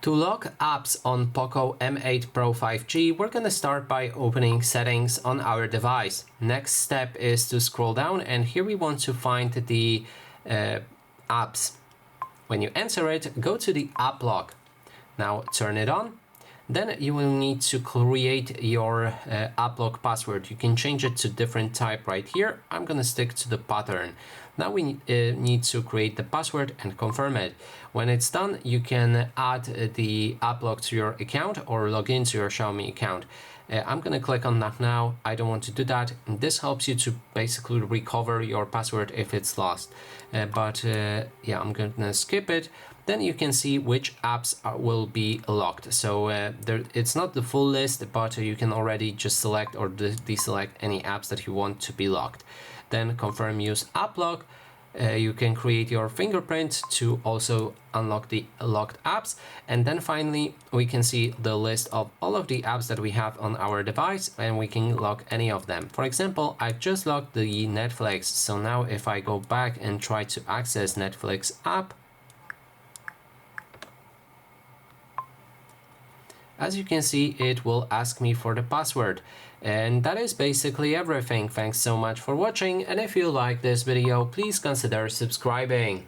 To lock apps on POCO M8 Pro 5G, we're going to start by opening settings on our device. Next step is to scroll down, and here we want to find the apps. When you enter it, go to the app lock. Now turn it on. Then you will need to create your app lock password. You can change it to different type right here. I'm gonna stick to the pattern. Now we need to create the password and confirm it. When it's done, you can add the app lock to your account or log into your Xiaomi account. I'm gonna click on that now. I don't want to do that. And this helps you to basically recover your password if it's lost. Yeah, I'm gonna skip it. Then you can see which apps will be locked. So it's not the full list, but you can already just select or deselect any apps that you want to be locked. Then confirm use app lock. You can create your fingerprint to also unlock the locked apps. And then finally, we can see the list of all of the apps that we have on our device, and we can lock any of them. For example, I've just locked the Netflix. So now if I go back and try to access Netflix app, as you can see, it will ask me for the password. And that is basically everything. Thanks so much for watching, and if you like this video, please consider subscribing.